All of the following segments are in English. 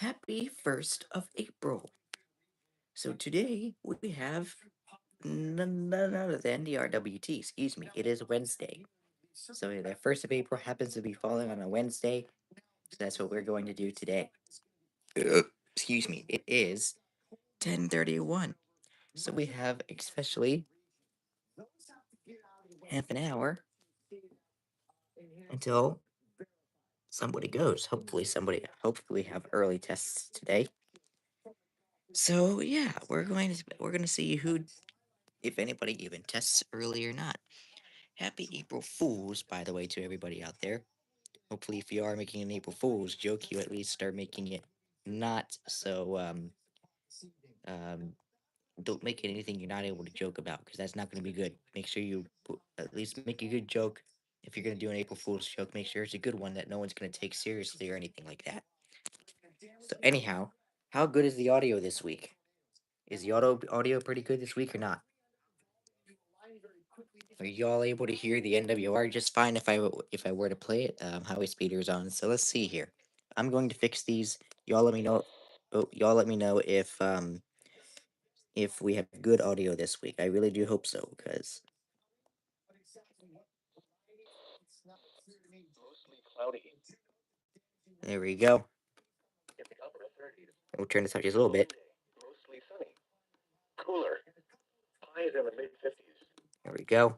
Happy 1st of April. So today we have none other than the RWT. Excuse me, it is Wednesday. So the 1st of April happens to be falling on a Wednesday. So that's what we're going to do today. Excuse me, it is 10:31. So we have especially half an hour until somebody goes. Hopefully have early tests today. So yeah, we're gonna see who, if anybody even tests early or not. Happy April Fools, by the way, to everybody out there. Hopefully, if you are making an April Fool's joke, you at least start making it not so um don't make it anything you're not able to joke about, because that's not going to be good. Make sure you at least make a good joke. If you're going to do an April Fool's joke, make sure it's a good one that no one's going to take seriously or anything like that. So anyhow, how good is the audio this week? Is the audio pretty good this week or not? Are y'all able to hear the NWR just fine if I were to play it? Highway speeder's on, so let's see here. I'm going to fix these. Y'all let me know. Oh, y'all let me know if we have good audio this week. I really do hope so, because there we go. We'll turn this up just a little bit. Mostly sunny. Cooler. Highs in the mid 50s. There we go.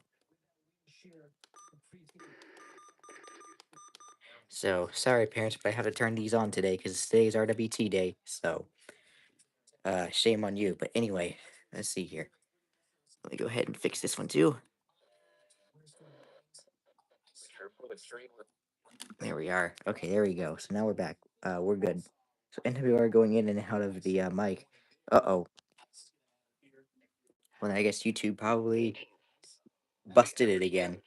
So sorry, parents, but I have to turn these on today because today's RWT day. So shame on you. But anyway, let's see here. Let me go ahead and fix this one too. There we are. Okay, there we go. So now we're back. We're good. So NWR going in and out of the mic. Uh-oh. Well, I guess YouTube probably busted it again.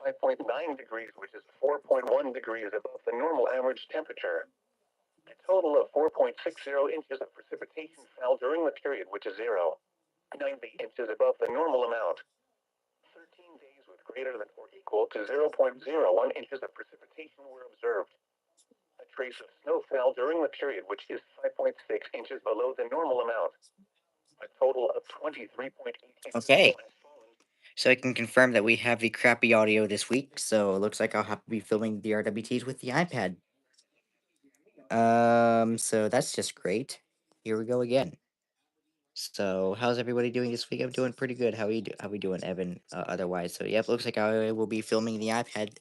45.9 degrees, which is 4.1 degrees above the normal average temperature. A total of 4.60 inches of precipitation fell during the period, which is 90 inches above the normal amount. 13 days with greater than or equal to 0.01 inches of precipitation were observed. A trace of snow fell during the period, which is 5.6 inches below the normal amount. A total of 23.8 inches. Okay. So I can confirm that we have the crappy audio this week, so it looks like I'll have to be filming the RWTs with the iPad. So that's just great. Here we go again. So how's everybody doing this week? I'm doing pretty good. How we doing, Evan? Otherwise, so yep, looks like I will be filming the iPad.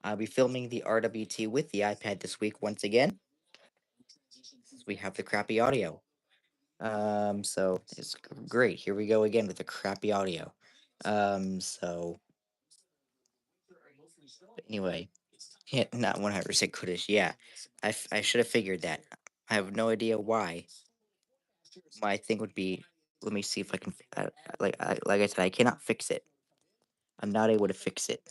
I'll be filming the RWT with the iPad this week once again. We have the crappy audio. So it's great. Here we go again with the crappy audio. So anyway, yeah, not 100% goodish. Yeah, I should have figured that. I have no idea why. My thing would be. Let me see if I can. Like I said, I cannot fix it. I'm not able to fix it.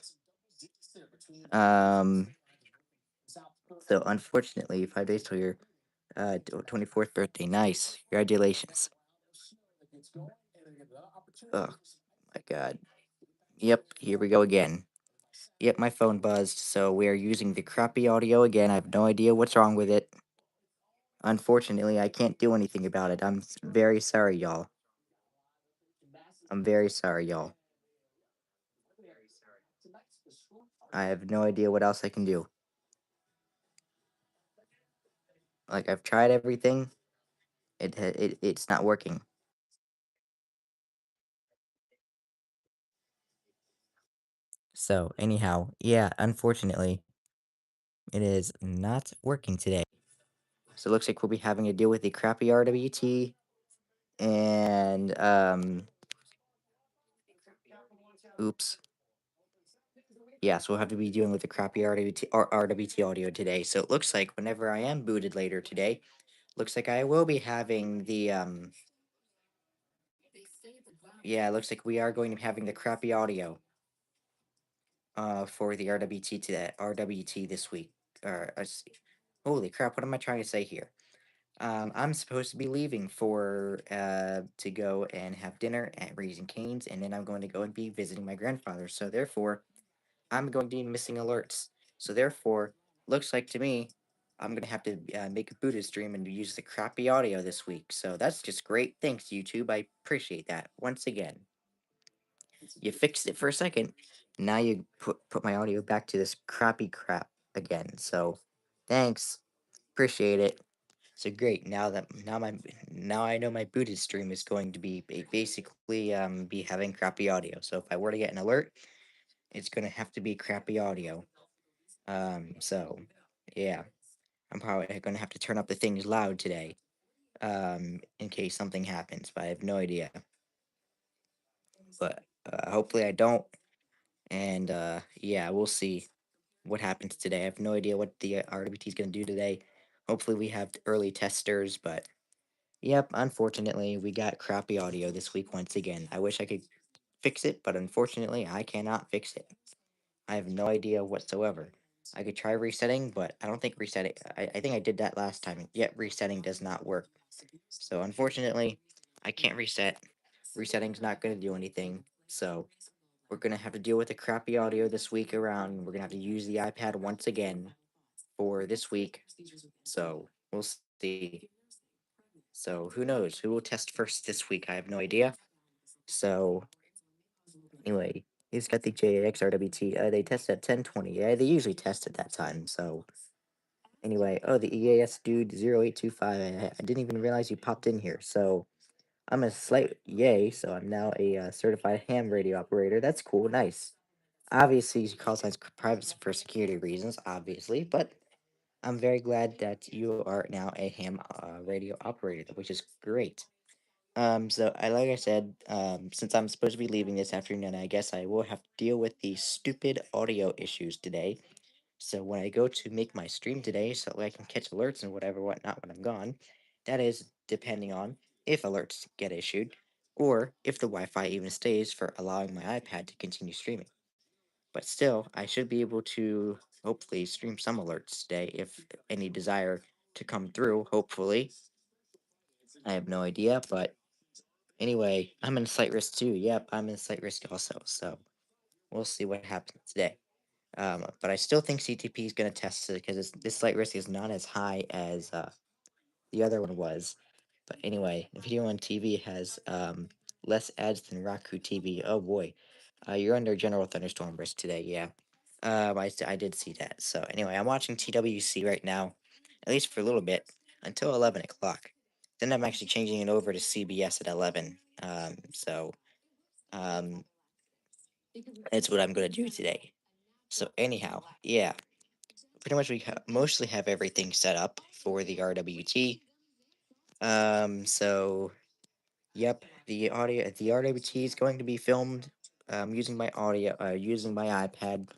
Um. So unfortunately, 5 days till your 24th birthday. Nice. Congratulations. Oh my god. Yep. Here we go again. Yep, my phone buzzed, so we are using the crappy audio again. I have no idea what's wrong with it. Unfortunately, I can't do anything about it. I'm very sorry, y'all. I'm very sorry, y'all. I have no idea what else I can do. Like, I've tried everything. It's not working. So, anyhow, yeah, unfortunately, it is not working today. So it looks like we'll be having to deal with the crappy RWT and oops. Yeah, so we'll have to be dealing with the crappy RWT audio today. So it looks like whenever I am booted later today, looks like I will be having the yeah, it looks like we are going to be having the crappy audio for the RWT this week. Holy crap, what am I trying to say here? I'm supposed to be leaving for to go and have dinner at Raising Cane's, and then I'm going to go and be visiting my grandfather. So therefore, I'm going to be missing alerts. So therefore, looks like to me I'm gonna have to make a Buddha stream and use the crappy audio this week. So that's just great. Thanks, YouTube. I appreciate that once again. You fixed it for a second. Now you put my audio back to this crappy crap again. So thanks. Appreciate it. So great. Now I know my Buddhist stream is going to be basically be having crappy audio. So if I were to get an alert, it's gonna have to be crappy audio. So yeah, I'm probably gonna have to turn up the things loud today. In case something happens, but I have no idea. But hopefully I don't. And yeah, we'll see what happens today. I have no idea what the RWT is gonna do today. Hopefully we have early testers, but yep, unfortunately, we got crappy audio this week once again. I wish I could fix it, but unfortunately, I cannot fix it. I have no idea whatsoever. I could try resetting, but I don't think resetting. I think I did that last time, yet resetting does not work. So unfortunately, I can't reset. Resetting's not going to do anything. So we're going to have to deal with the crappy audio this week around. We're going to have to use the iPad once again for this week. So we'll see. So who knows? Who will test first this week? I have no idea. So anyway, he's got the JAX RWT. They test at 1020. Yeah, they usually test at that time. So anyway, oh, the EAS dude 0825. I didn't even realize you popped in here. So I'm a slight yay. So I'm now a certified ham radio operator. That's cool. Nice. Obviously, call signs private for security reasons, obviously, but I'm very glad that you are now a ham radio operator, which is great. So like I said, since I'm supposed to be leaving this afternoon, I guess I will have to deal with the stupid audio issues today. So when I go to make my stream today, so I can catch alerts and whatever, whatnot when I'm gone, that is depending on if alerts get issued, or if the Wi-Fi even stays for allowing my iPad to continue streaming. But still, I should be able to hopefully stream some alerts today if any desire to come through. Hopefully, I have no idea, but anyway, I'm in slight risk too. Yep, I'm in slight risk also. So we'll see what happens today. But I still think CTP is going to test it because this slight risk is not as high as the other one was. But anyway, video on TV has less ads than Roku TV. Oh boy, you're under general thunderstorm risk today. Yeah, I did see that. So anyway, I'm watching TWC right now, at least for a little bit until 11 o'clock. Then I'm actually changing it over to CBS at 11. Um, that's what I'm gonna do today. So anyhow, yeah, pretty much mostly have everything set up for the RWT. So yep, the RWT is going to be filmed using my using my iPad.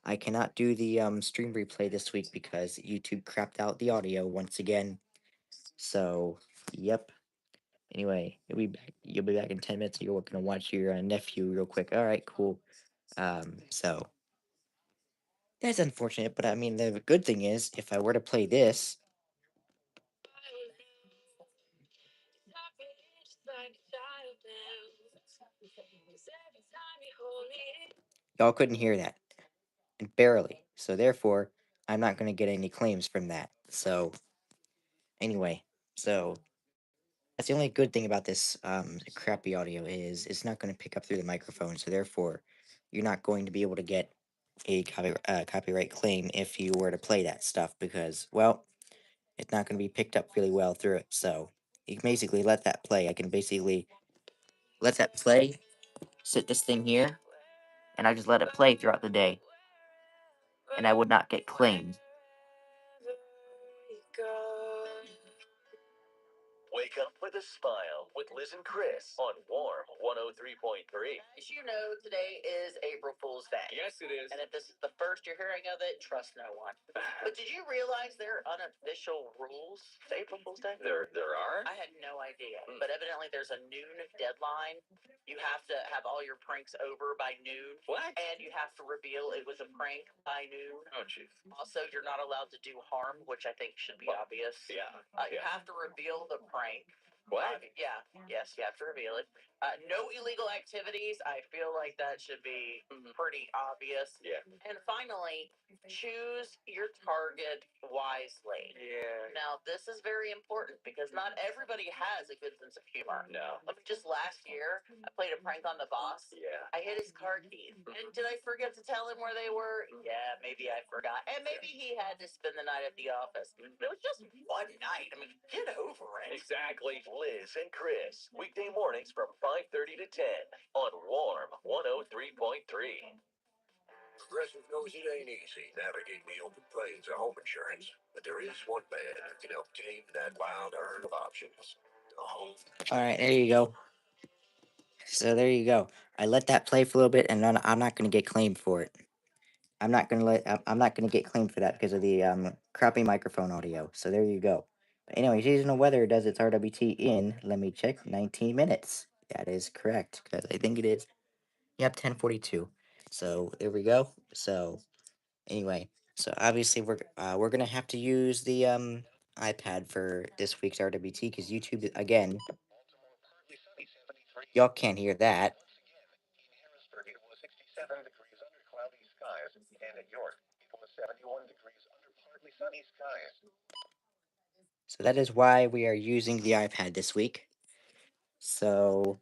I cannot do the stream replay this week because YouTube crapped out the audio once again. So, yep. Anyway, you'll be back in 10 minutes. You're gonna watch your nephew real quick. All right, cool. So that's unfortunate, but I mean, the good thing is, if I were to play this, y'all couldn't hear that, barely. So therefore, I'm not gonna get any claims from that. So anyway, so that's the only good thing about this crappy audio is it's not going to pick up through the microphone. So therefore, you're not going to be able to get a copyright claim if you were to play that stuff because, well, it's not going to be picked up really well through it. So you can basically let that play. I can basically let that play, sit this thing here, and I just let it play throughout the day, and I would not get claimed. Wake up with a smile with Liz and Chris on Warm 103.3. As you know, today is April Fool's Day. Yes, it is. And if this is the first you're hearing of it, trust no one. But did you realize there are unofficial rules to April Fool's Day? There are? I had no idea. But evidently there's a noon deadline. You have to have all your pranks over by noon. What? And you have to reveal it was a prank by noon. Oh, jeez. Also, you're not allowed to do harm, which I think should be obvious. Yeah. You have to reveal the prank. What? Yeah. Yes, you have to reveal it. No illegal activities. I feel like that should be pretty obvious. Yeah. And finally, choose your target wisely. Yeah. Now, this is very important because not everybody has a good sense of humor. No. Let me just last year, I played a prank on the boss. Yeah. I hid his car keys. And did I forget to tell him where they were? Yeah, maybe I forgot. And maybe he had to spend the night at the office. But it was just one night. I mean, get over it. Exactly. Liz and Chris, weekday mornings from 5:30 to 10 on Warm 103.3. Progressive knows it ain't easy navigating the open plains of home insurance, but there is one man who can help tame that wild herd of options. The home. All right, there you go. So there you go. I let that play for a little bit, and I'm not going to get claimed for it. I'm not gonna get claimed for that because of the crappy microphone audio. So there you go. But anyway, seasonal weather does its RWT in. Let me check. 19 minutes. That is correct because I think it is. Yep, 10:42. So there we go. So anyway, so obviously we're gonna have to use the iPad for this week's RWT because YouTube again. Y'all can't hear that. In Harrisburg, it was 67 degrees under cloudy skies, and at York, it was 71 degrees under partly sunny skies. So that is why we are using the iPad this week. So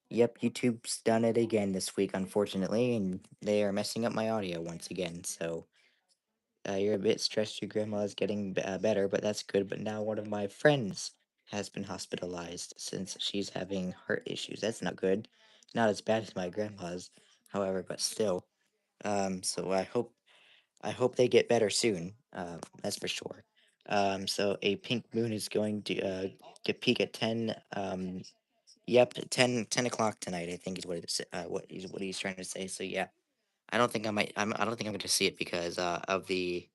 yep, YouTube's done it again this week, unfortunately, and they are messing up my audio once again. So you're a bit stressed. Your grandma's getting better, but that's good. But now one of my friends has been hospitalized since she's having heart issues. That's not good. Not as bad as my grandma's, however, but still. So I hope they get better soon. That's for sure. So a pink moon is going to get peak at 10. Yep, 10 o'clock tonight. I think is what it's what he's trying to say. So yeah, I don't think I might. I don't think I'm going to see it because of the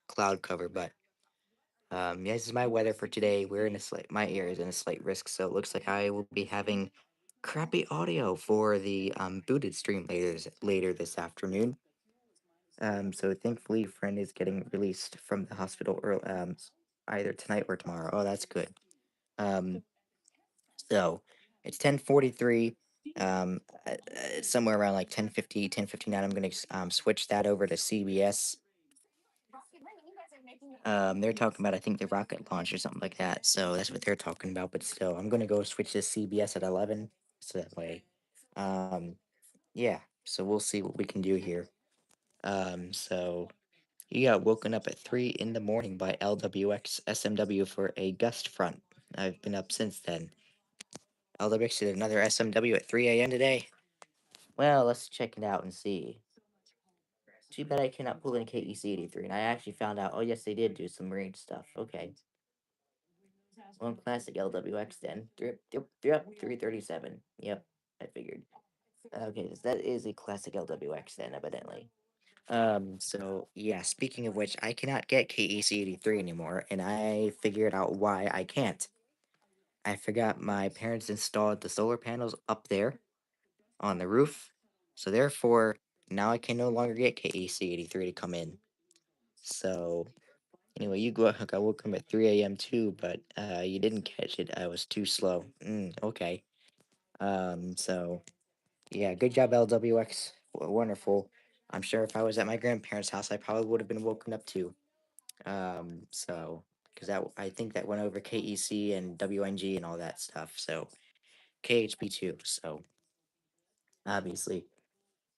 cloud cover. But yeah, this is my weather for today. We're in a slight. My ear is in a slight risk, so it looks like I will be having crappy audio for the booted stream later this afternoon. So thankfully, friend is getting released from the hospital early, either tonight or tomorrow. Oh, that's good. Um, So it's 10:43. Somewhere around like 10:50, 10:59. I'm gonna switch that over to CBS. They're talking about I think the rocket launch or something like that. So that's what they're talking about. But still, I'm gonna go switch to CBS at 11. So that way, um, yeah. So we'll see what we can do here. So he got woken up at 3 in the morning by LWX SMW for a gust front. I've been up since then. LWX did another SMW at 3 a.m. today. Well, let's check it out and see. Too bad I cannot pull in KEC 83, and I actually found out, oh yes, they did do some marine stuff. Okay. Well, classic LWX then. 337. Yep, I figured. Okay, so that is a classic LWX then, evidently. So yeah, speaking of which, I cannot get KEC 83 anymore, and I figured out why I can't. I forgot my parents installed the solar panels up there on the roof. So therefore, now I can no longer get KEC 83 to come in. So anyway, you go. I woke up at 3 a.m. too, but you didn't catch it. I was too slow. Okay. So yeah, good job, LWX. Wonderful. I'm sure if I was at my grandparents' house, I probably would have been woken up too. So because that I think that went over KEC and WNG and all that stuff. So KHP too. So obviously.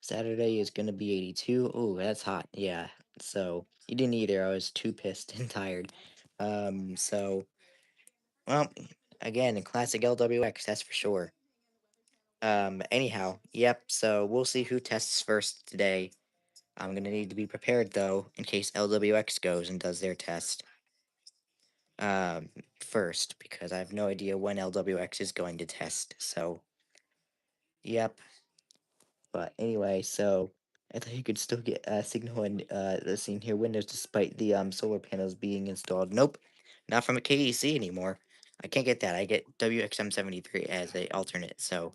Saturday is gonna be 82. Oh, that's hot. Yeah. So you didn't either. I was too pissed and tired. So well, again, a classic LWX, that's for sure. Anyhow, yep. So we'll see who tests first today. I'm gonna need to be prepared though, in case LWX goes and does their test. Um, First because I have no idea when LWX is going to test. So, yep. But anyway, so I thought you could still get signal in the scene here Windows despite the solar panels being installed. Nope, not from a KEC anymore. I can't get that. I get WXM73 as a alternate, so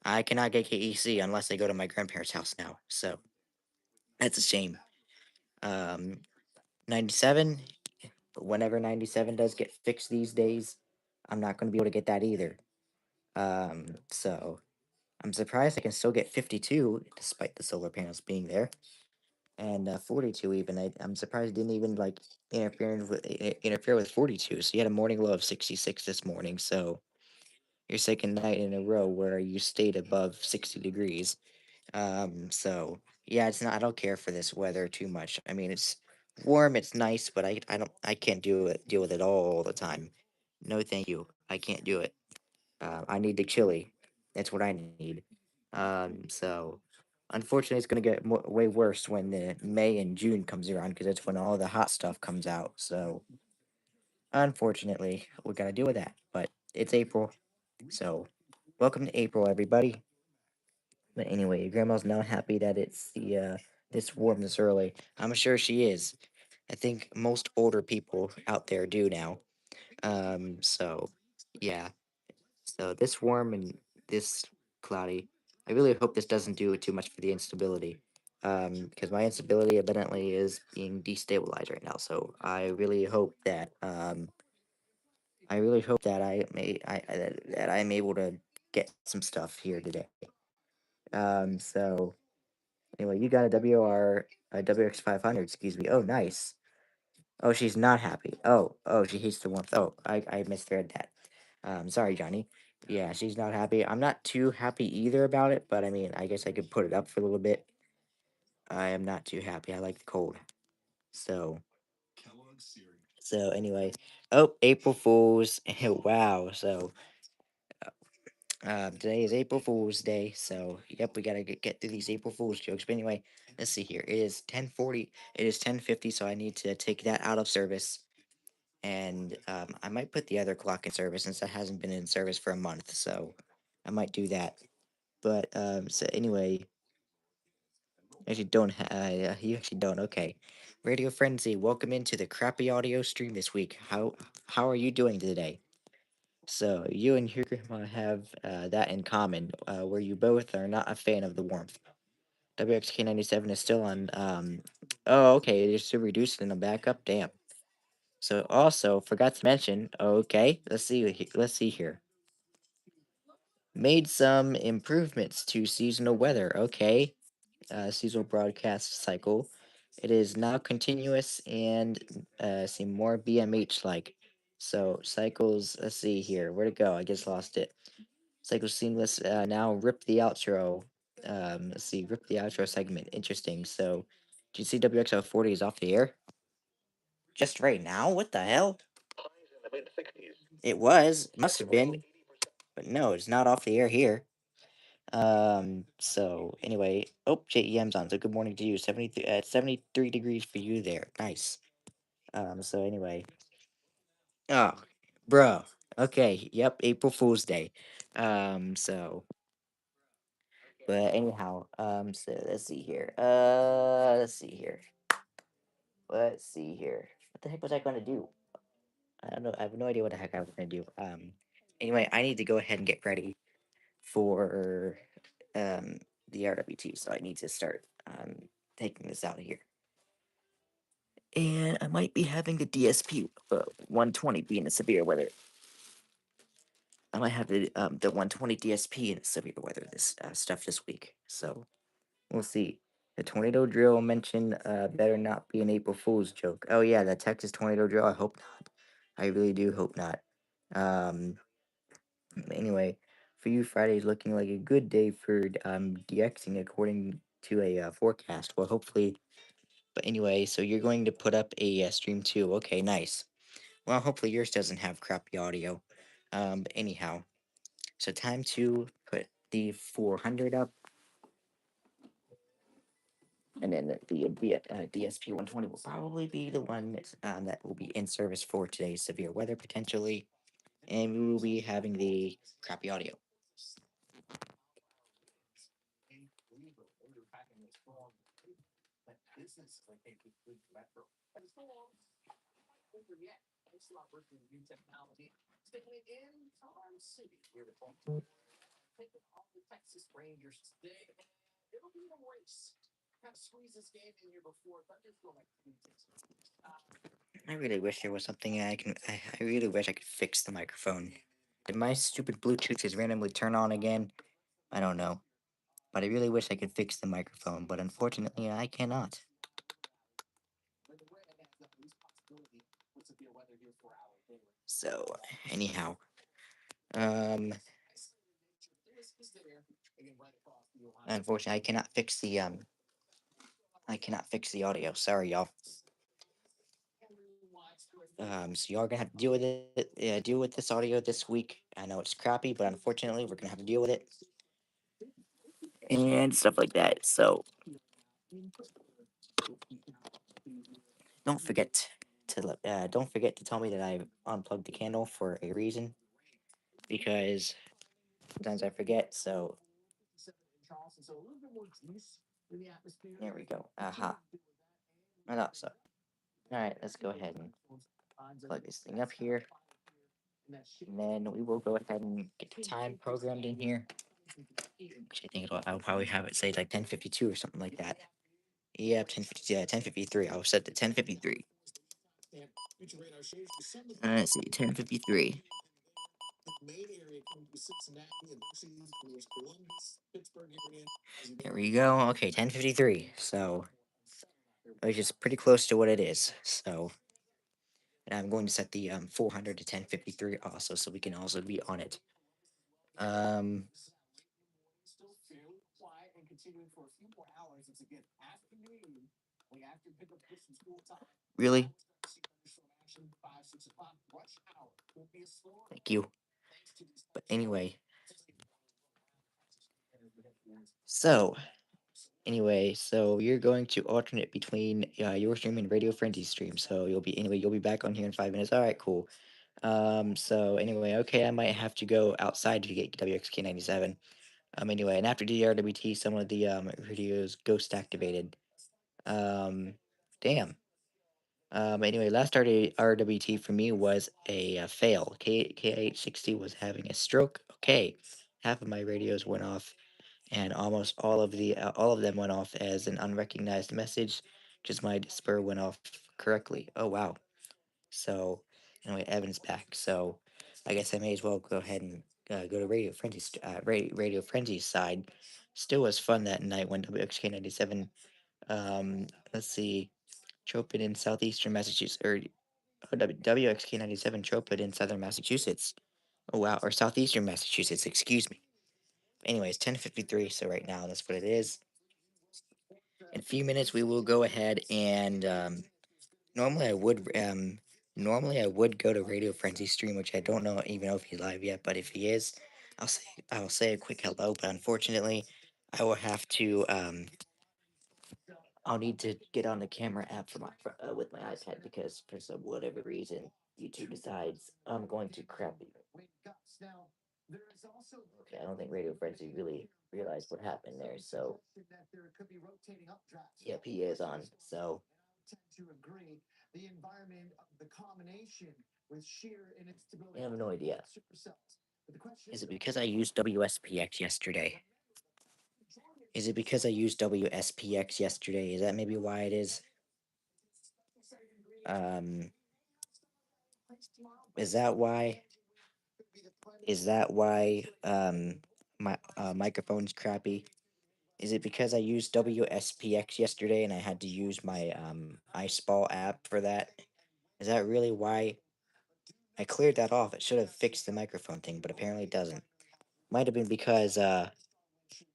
I cannot get KEC unless I go to my grandparents' house now. So that's a shame. Um, 97. But whenever 97 does get fixed these days, I'm not going to be able to get that either. So I'm surprised I can still get 52 despite the solar panels being there, and 42 even. I'm surprised it didn't even like interfere with 42. So you had a morning low of 66 this morning. So your second night in a row where you stayed above 60 degrees. So yeah, it's not. I don't care for this weather too much. I mean, it's warm, it's nice, but I can't deal with it all the time. No, thank you. I can't do it. I need the chili. That's what I need. So unfortunately, it's gonna get way worse when the May and June comes around because that's when all the hot stuff comes out. So unfortunately, we gotta deal with that. But it's April, so welcome to April, everybody. But anyway, your grandma's not happy that it's this warm this early. I'm sure she is. I think most older people out there do now. So yeah. So this warm and this cloudy. I really hope this doesn't do too much for the instability. Because my instability evidently is being destabilized right now. So I really hope that that I'm able to get some stuff here today. So anyway, you got a WX 500. Excuse me. Oh, nice. Oh, she's not happy. Oh, she hates the warmth. Oh, I misread that. Sorry, Johnny. Yeah, she's not happy. I'm not too happy either about it, but I mean, I guess I could put it up for a little bit. I am not too happy. I like the cold. So, so anyway. Oh, April Fools. Wow. So, today is April Fool's Day. So, yep, we gotta get through these April Fool's jokes. But anyway, let's see here. It is 10:40. It is 10:50. So I need to take that out of service. And I might put the other clock in service since it hasn't been in service for a month. So I might do that. But so anyway, actually don't. You actually don't. Okay, Radio Frenzy, welcome into the crappy audio stream this week. How are you doing today? So you and your grandma have that in common, where you both are not a fan of the warmth. WXK97 is still on. Oh, okay, it is still reduced in the backup. Damn. So also forgot to mention. Okay, let's see here. Made some improvements to seasonal weather. Okay, seasonal broadcast cycle. It is now continuous and seem more BMH like. So cycles. Let's see here. Where'd it go? I just lost it. Cycle seamless. Now rip the outro. Let's see. Rip the outro segment. Interesting. So, do you see WXO40 is off the air? Just right now? What the hell? Highs in the mid 60s. It was. Must have been. But no, it's not off the air here. So anyway, oh, JEM's on. So good morning to you. 73 degrees for you there. Nice. So anyway. Oh, bro. Okay. Yep. April Fool's Day. So, but anyhow, so let's see here. Let's see here. Let's see here. What the heck was I going to do? I don't know. I have no idea what the heck I was going to do. Anyway, I need to go ahead and get ready for um, the RWT. So I need to start taking this out of here. And I might be having the DSP 120 be in the severe weather. I might have the 120 DSP in severe weather this stuff this week. So we'll see. The tornado drill mentioned better not be an April Fool's joke. Oh yeah, the Texas tornado drill. I hope not. I really do hope not. Um, anyway, for you, Friday is looking like a good day for DXing according to a forecast. Well, hopefully. But anyway, so you're going to put up a stream too. Okay, nice. Well, hopefully yours doesn't have crappy audio. But anyhow, so time to put the 400 up, and then the DSP 120 will probably be the one that will be in service for today's severe weather potentially, and we will be having the crappy audio. I really wish there was something I really wish I could fix the microphone. Did my stupid Bluetooth just randomly turn on again? I don't know. But I really wish I could fix the microphone, but unfortunately I cannot. So, anyhow, um, unfortunately I cannot fix the audio. Sorry, y'all. So y'all are gonna have to deal with it. Deal with this audio this week. I know it's crappy, but unfortunately we're gonna have to deal with it and stuff like that. So don't forget don't forget to tell me that I unplugged the candle for a reason because sometimes I forget. So there we go. Aha. I thought so. All right, let's go ahead and plug this thing up here, and then we will go ahead and get the time programmed in here. Which I think I'll probably have it say like 10:52 or something like that. Yep, 10:50. Yeah, 10:53. I'll set to 10:53. Let's see, 10:53. There we go. Okay, 10:53. So which is pretty close to what it is. So and I'm going to set the 400 to 10:53 also, so we can also be on it. Um, really? Thank you. But anyway, so so you're going to alternate between your stream and Radio Frenzy's stream. So you'll be back on here in 5 minutes. All right, cool. So anyway, okay, I might have to go outside to get WXK97. Anyway, and after the RWT, some of the radios ghost activated. Um, damn. Anyway, last RWT for me was a fail. KH60 was having a stroke. Okay, half of my radios went off, and almost all of them went off as an unrecognized message. Just my disper went off correctly. Oh wow. So anyway, Evan's back. So I guess I may as well go ahead and go to Radio Frenzy's side. Still was fun that night when WXK97. Let's see, Tropid in southeastern Massachusetts, or WXK97 Tropid in southern Massachusetts. Oh wow, or southeastern Massachusetts. Excuse me. Anyways, 10:53. So right now that's what it is. In a few minutes we will go ahead and normally I would normally I would go to Radio Frenzy stream, which I don't know even know if he's live yet, but if he is, I'll say a quick hello. But unfortunately, I will have to I'll need to get on the camera app with my iPad because for some whatever reason YouTube decides I'm going to crap it. Okay, I don't think Radio Frenzy really realized what happened there. So yep, he is on. So I have no idea. Is it because I used WSPX yesterday? Is it because I used WSPX yesterday? Is that maybe why it is? Um, is that why? Is that why my microphone's crappy? Is it because I used WSPX yesterday and I had to use my iSpall app for that? Is that really why I cleared that off? It should have fixed the microphone thing, but apparently it doesn't. Might have been because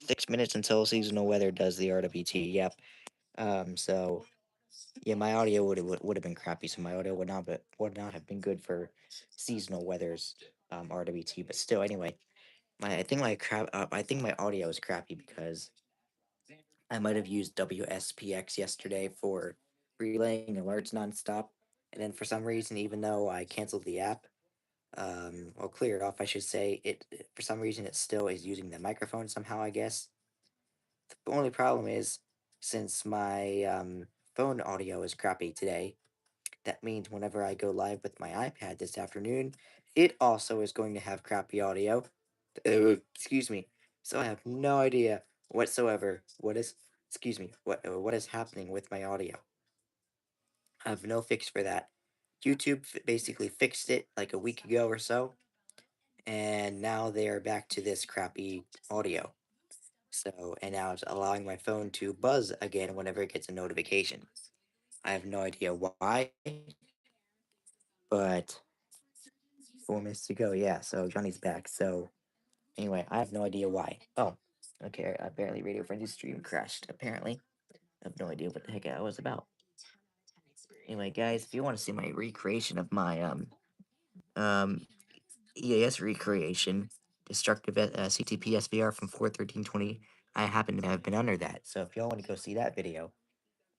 6 minutes until seasonal weather does the RWT. Yep. So yeah, my audio would have been crappy, so my audio would not have been good for seasonal weather's RWT. But still, anyway, I think my audio is crappy because I might have used WSPX yesterday for relaying alerts nonstop, and then for some reason, even though I canceled the app, or clear it off, I should say, for some reason it still is using the microphone somehow. I guess the only problem is since my phone audio is crappy today. That means whenever I go live with my iPad this afternoon, it also is going to have crappy audio. Excuse me. So I have no idea whatsoever what is happening with my audio. I have no fix for that. YouTube basically fixed it like a week ago or so, and now they're back to this crappy audio. So, and now it's allowing my phone to buzz again whenever it gets a notification. I have no idea why, but 4 minutes to go. Yeah, so Johnny's back. So, anyway, I have no idea why. Oh, okay. Apparently, Radio Frenzy's stream crashed. Apparently, I have no idea what the heck I was about. Anyway, guys, if you want to see my recreation of my um EAS recreation, destructive CTP SVR from 41320, I happen to have been under that. So if y'all want to go see that video,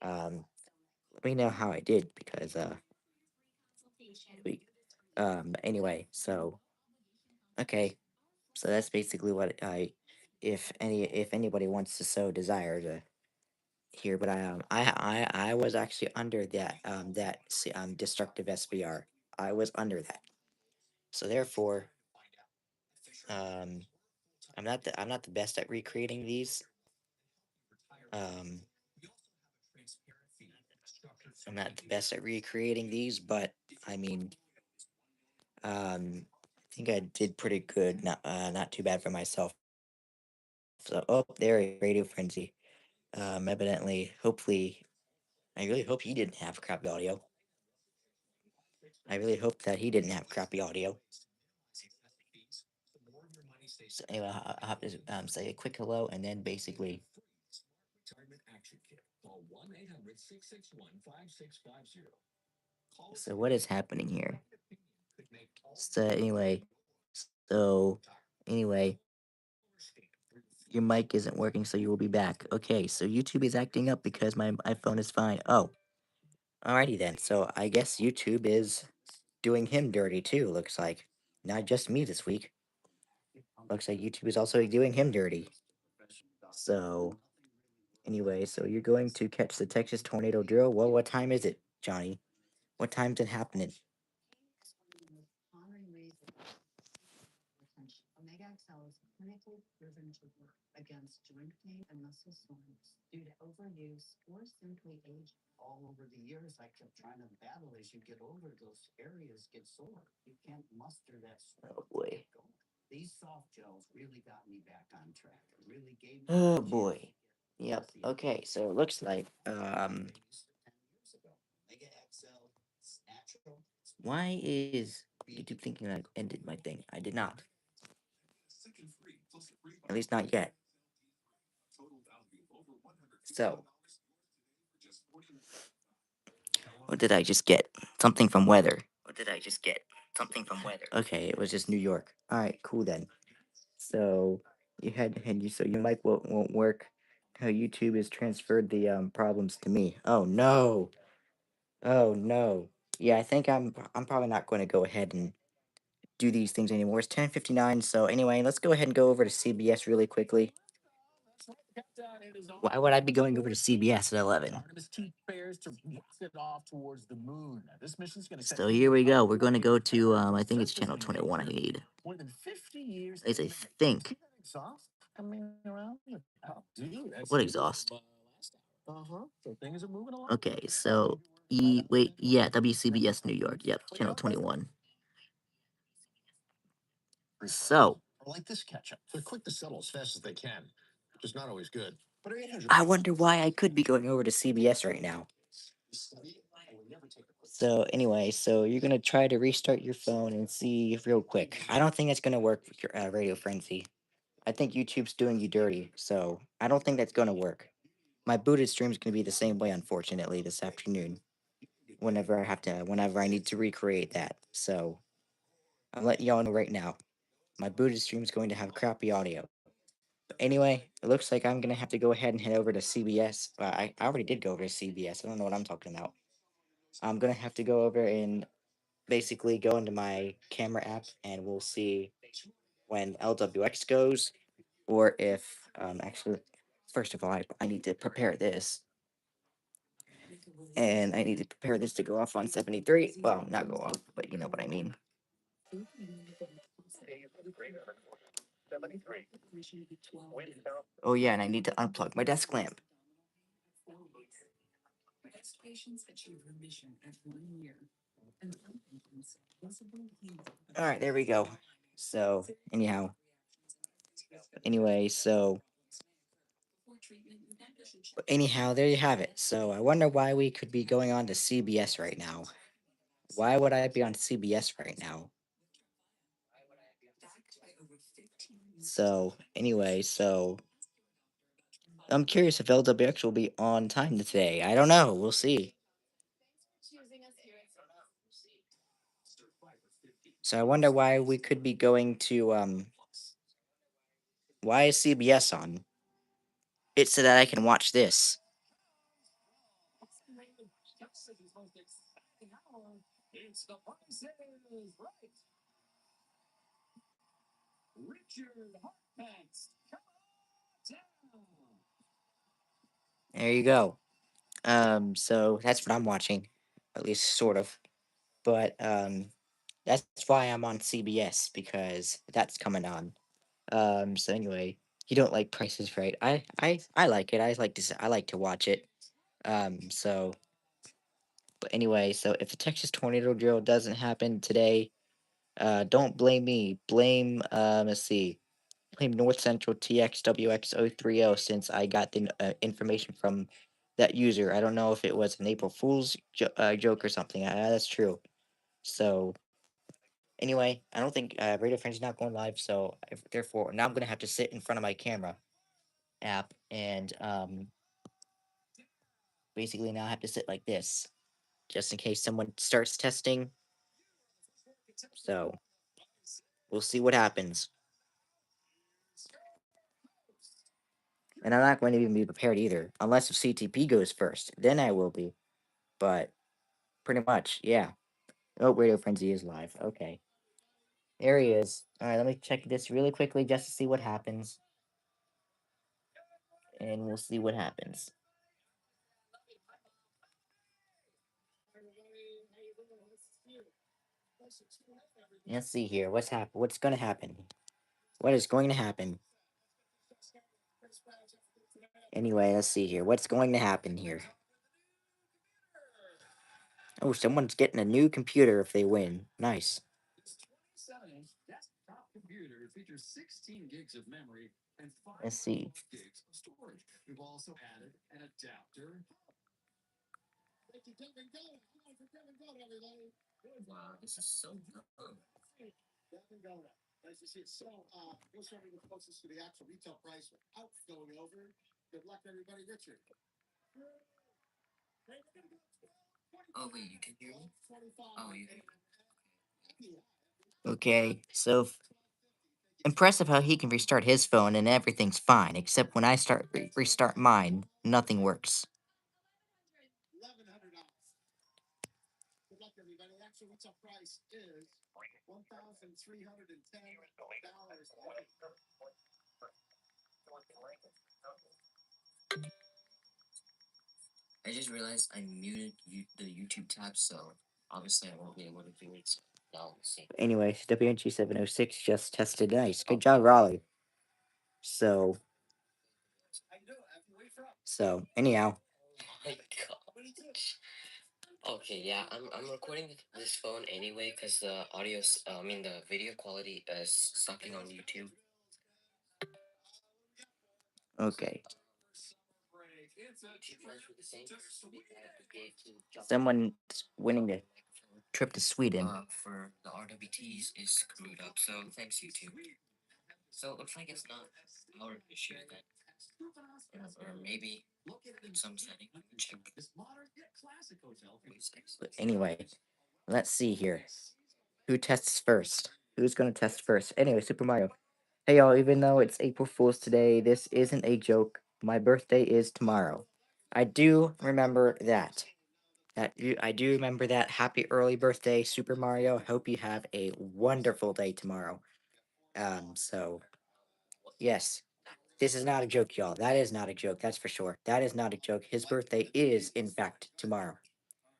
let me know how I did because we anyway, so okay, so that's basically what I if anybody wants to so desire to hear, but I was actually under that destructive SVR. I was under that. So therefore, um I'm not the best at recreating these. Um I'm not the best at recreating these, but I mean, I think I did pretty good. Not too bad for myself. So, oh, there, Radio Frenzy. Evidently, hopefully, I really hope he didn't have crappy audio. I really hope that he didn't have crappy audio. So anyway, I'll have to say a quick hello, and then basically. So what is happening here? So so anyway, your mic isn't working, so you will be back. Okay, so YouTube is acting up because my iPhone is fine. Oh, alrighty then. So I guess YouTube is doing him dirty too, looks like. Not just me this week. Looks like YouTube is also doing him dirty. So, anyway, so you're going to catch the Texas tornado drill. Well, what time is it, Johnny? What time's it happening? Oh boy. Oh boy. Yep. Okay, so it looks like why is YouTube thinking I ended my thing? I did not. At least not yet. So, what did I just get? Something from weather. What did I just get? Something from weather. Okay, it was just New York. All right, cool then. So you had you so your mic won't work. How YouTube has transferred the problems to me. Oh no. Oh no. Yeah, I think I'm probably not going to go ahead and do these things anymore. It's 10:59. So anyway, let's go ahead and go over to CBS really quickly. Why would I be going over to CBS at 11? So here we go. We're going to go to I think it's channel 21 I need. At least I think. What exhaust? Okay, so wait, yeah, WCBS New York. Yep, channel 21. So I wonder why I could be going over to CBS right now. So anyway, so you're gonna try to restart your phone and see real quick. I don't think that's gonna work with your Radio Frenzy. I think YouTube's doing you dirty, so I don't think that's gonna work. My booted stream's gonna be the same way, unfortunately, this afternoon. Whenever I need to recreate that. So I'm letting y'all know right now. My booted stream's going to have crappy audio. But anyway, it looks like I'm gonna have to go ahead and head over to CBS. I already did go over to CBS. I don't know what I'm talking about. I'm gonna have to go over and basically go into my camera app and we'll see when LWX goes or if actually first of all I need to prepare this and I need to prepare this to go off on 73. Well, not go off, but you know what I mean. Oh yeah, and I need to unplug my desk lamp. All right, there we go. So anyhow, anyway, so anyhow, there you have it. So I wonder why we could be going on to CBS right now. Why would I be on CBS right now? So anyway, so I'm curious if LWX will be on time today. I don't know. We'll see. So I wonder why we could be going to why is CBS on? It's so that I can watch this. There you go. So that's what I'm watching, at least sort of. But that's why I'm on CBS because that's coming on. So anyway, you don't like Prices Right? I like it. I like to watch it. So but anyway, so if the Texas tornado drill doesn't happen today, don't blame me. Blame let's see. Blame North Central TXWX030 since I got the information from that user. I don't know if it was an April Fool's joke or something. That's true. So anyway, I don't think Radio Friends is not going live. So therefore, now I'm gonna have to sit in front of my camera app and basically now I have to sit like this just in case someone starts testing. So we'll see what happens. And I'm not going to even be prepared either, unless if CTP goes first. Then I will be. But pretty much, yeah. Oh, Radio Frenzy is live. Okay. There he is. Alright, let me check this really quickly just to see what happens. And we'll see what happens. Let's see here. What's gonna happen? What is going to happen? Anyway, let's see here. What's going to happen here? Oh, someone's getting a new computer if they win. Nice. Let's see. Wow, this is so dumb. Oh wait, you can hear me? Oh, you can. Okay, so impressive how he can restart his phone and everything's fine, except when I restart mine, nothing works. I just realized I muted the YouTube tab, so obviously I won't be able to do it. So now we'll see. Anyway, WNG 706 just tested nice. Good job, Raleigh. So, anyhow. Oh my gosh. Okay, yeah, I'm recording this phone anyway because the the video quality is sucking on YouTube. Okay. Someone winning the trip to Sweden. For the RWTs is screwed up, so thanks YouTube. So it looks like it's not our issue then. Or maybe some setting. Check. But anyway, let's see here. Who tests first? Who's gonna test first? Anyway, Super Mario. Hey y'all, even though it's April Fool's today, this isn't a joke. My birthday is tomorrow. I do remember that. I do remember that. Happy early birthday, Super Mario. Hope you have a wonderful day tomorrow. So yes, this is not a joke, y'all. That is not a joke. That's for sure. That is not a joke. His birthday is, in fact, tomorrow.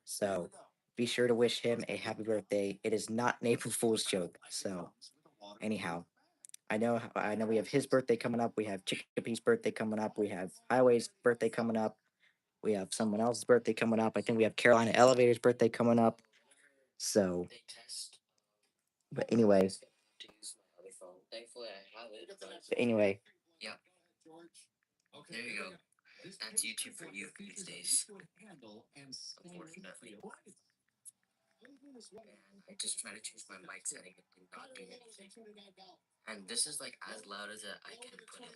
So be sure to wish him a happy birthday. It is not an April Fool's joke. So anyhow, I know we have his birthday coming up. We have Chickapee's birthday coming up. We have Highway's birthday coming up. We have someone else's birthday coming up. I think we have Carolina Elevator's birthday coming up. So, but anyways, But anyway, yeah, there you go. That's YouTube for you these days. Unfortunately. And I just tried to choose my mic setting. It did not do anything. And this is like as loud as I can put it.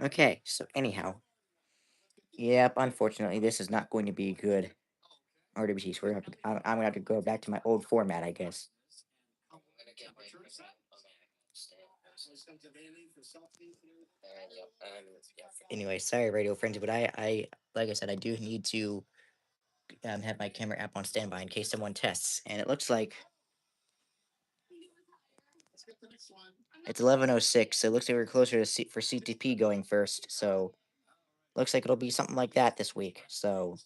Okay, so anyhow, yep, unfortunately, this is not going to be good. RWT, so I'm gonna have to go back to my old format, I guess. Anyway, sorry, radio friends, but like I said, I do need to have my camera app on standby in case someone tests. And it looks like it's 11:06, so it looks like we're closer to for CTP going first. So looks like it'll be something like that this week. So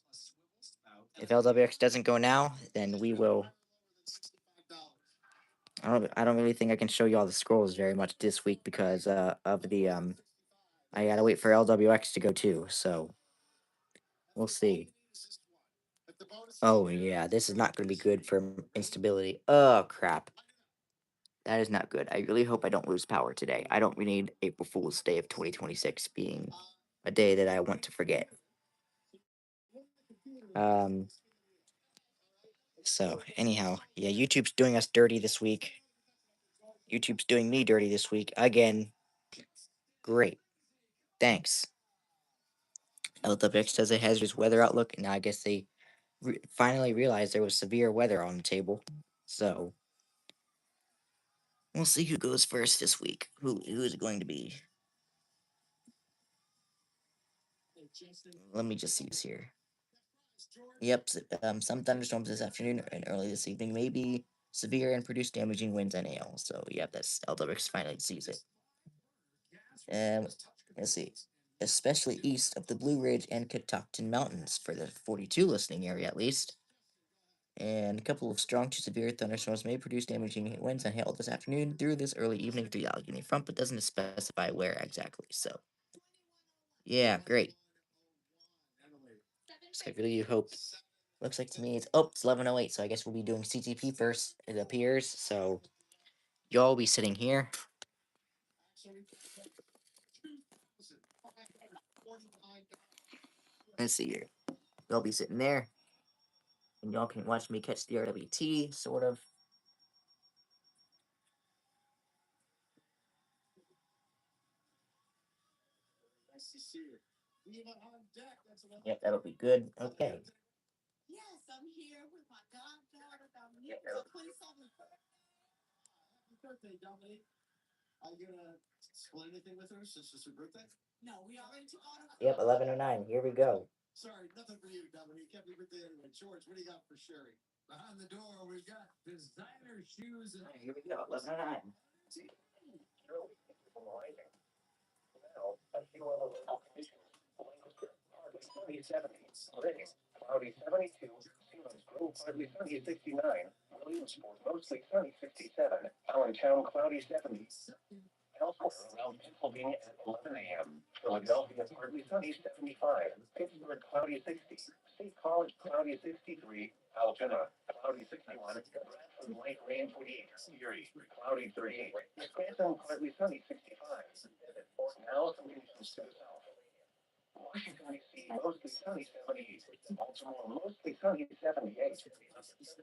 if LWX doesn't go now, then we will. I don't really think I can show you all the scrolls very much this week because of the I gotta wait for LWX to go too. So we'll see. Oh yeah, this is not gonna be good for instability. Oh crap. That is not good. I really hope I don't lose power today. I don't really need April Fool's Day of 2026 being a day that I want to forget. Um, so anyhow, yeah, YouTube's doing us dirty this week. YouTube's doing me dirty this week again. Great, thanks. LWX does a hazardous weather outlook, and now I guess they finally realized there was severe weather on the table. So we'll see who goes first this week. Who is it going to be? Let me just see this here. Yep, some thunderstorms this afternoon and early this evening may be severe and produce damaging winds and hail. So, yep, that's LWX finally sees it. And let's see, especially east of the Blue Ridge and Catoctin Mountains for the 42 listening area at least. And a couple of strong to severe thunderstorms may produce damaging winds and hail this afternoon through this early evening through the Allegheny front, but doesn't specify where exactly. So, yeah, great. So I really hope. Looks like to me it's 11:08, so I guess we'll be doing CTP first. It appears. So y'all be sitting here. Let's see here. Y'all be sitting there, and y'all can watch me catch the RWT, sort of. Yep, that'll be good. Okay. Yep, 11:09. Here we go. Here we go. 11:09. Now, a few other local conditions. Lancaster, partly sunny at 70. Reading, cloudy 72. Siemens Grove, partly sunny at 69. Williamsport, mostly sunny 67. Allentown, cloudy 70. Elsewhere around Pennsylvania at 11 a.m. Philadelphia, partly sunny 75. Pittsburgh, cloudy 60. State College, cloudy 63. Altoona, cloudy 61. Bradford, light rain 48. Erie, cloudy 38. Scranton, partly sunny 65. Now some conditions to the south. Washington, D.C., mostly sunny 78. Baltimore, mostly sunny 78.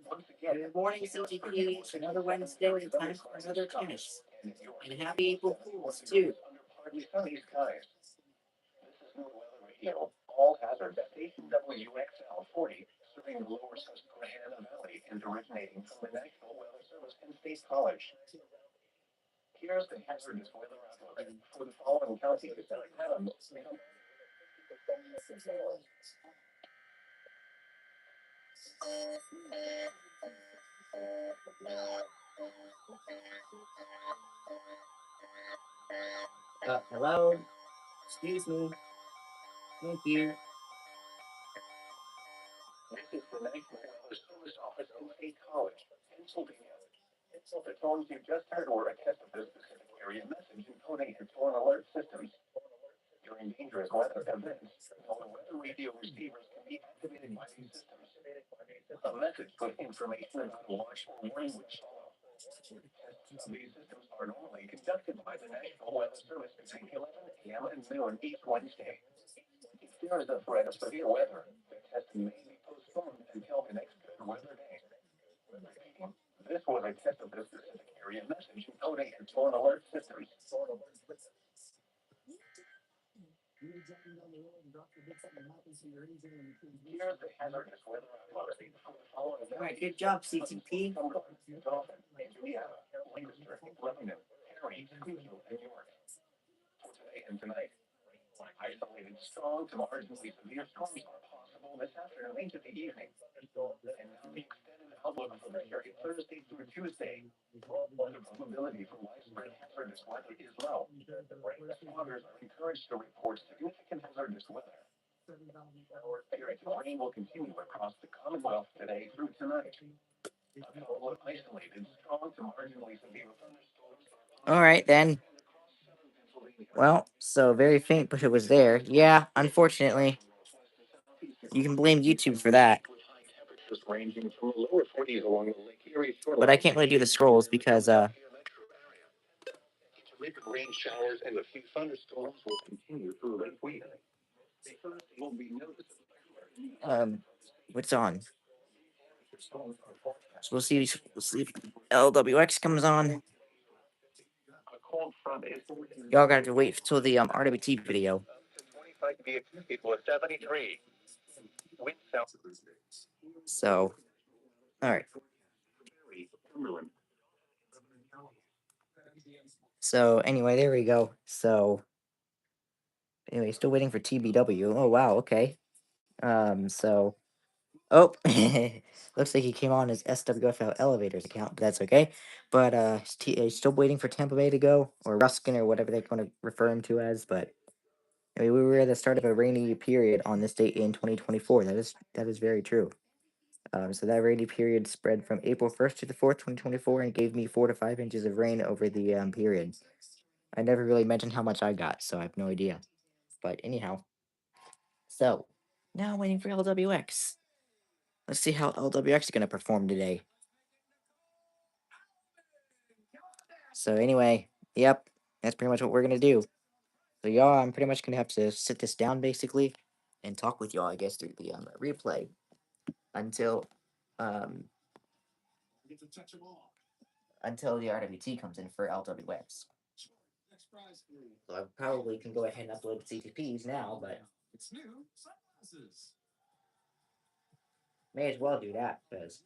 Once again, Good morning, CTP. It's another Wednesday. It's time for another tennis. And happy April Fools, too. under partly sunny skies. This is New Weather Radio. All hazard at station WXL 40, serving the lower Susquehanna Valley and originating from the National Weather Service and State College. Here's the hazardous weather outlook for the following counties: Adams, Hello. Excuse me. Thank you. this is the National Weather Service Office and State College, Pennsylvania. The tones you just heard were a test of the specific area message encoding its own alert systems. During dangerous weather events, no weather radio receivers can be activated by these systems. A message with information about a watch or warning will follow. These systems are normally conducted by the National Weather Service between 11 a.m. and noon each Wednesday. If there is a threat of severe weather, the test may be postponed until the next good weather day. Repeating, this was a test of the specific area message encoding and tone alert systems. Here's the hazardous weather outlook for the following All right, days. good job, CTP. Cumberland, Dauphin, Indiana, Lancaster, Lebanon, Perry, Schuylkill, and York. For today and tonight, isolated strong to marginally severe storms are possible this afternoon into the evening. And now the extended outlook for the period Thursday through Tuesday. The probability for widespread hazardous weather is low. Responders are encouraged to report significant hazardous weather. Periods of rain will continue across the Commonwealth today through tonight. A couple of isolated, strong to marginally severe thunderstorms are All possible right, this then. weekend across southern Pennsylvania. Well, so very faint, but it was there. Yeah, unfortunately. You can blame YouTube for that. With high temperatures ranging from the lower 40s along the Lake Erie But I shoreline can't to really do the 80s scrolls here in the because Philadelphia metro area. Intermittent rain showers and a few thunderstorms will continue through late week. Thursday will be noticeably cooler. um what's on? Storms are So forecast. we'll see if LWX comes on. A cold front is moving Y'all gotta have to wait till the RWT video. up to 25 feet. It was 73. Wind south. So all right. Cumberland. So anyway, there we go. So anyway, still waiting for TBW. Oh wow, okay. So oh, looks like he came on his SWFL elevators account, but that's okay. But still waiting for Tampa Bay to go, or Ruskin, or whatever they're going to refer him to as. But I mean, we were at the start of a rainy period on this date in 2024. That is very true. So that rainy period spread from April 1st to the 4th, 2024, and gave me 4 to 5 inches of rain over the period. I never really mentioned how much I got, so I have no idea. But anyhow, so now waiting for LWX. Let's see how LWX is going to perform today. So anyway, yep, that's pretty much what we're going to do. So y'all, I'm pretty much going to have to sit this down basically and talk with y'all, I guess, through the replay until um until the RWT comes in for LWX. So I probably can go ahead and upload CTPs now, but may as well do that because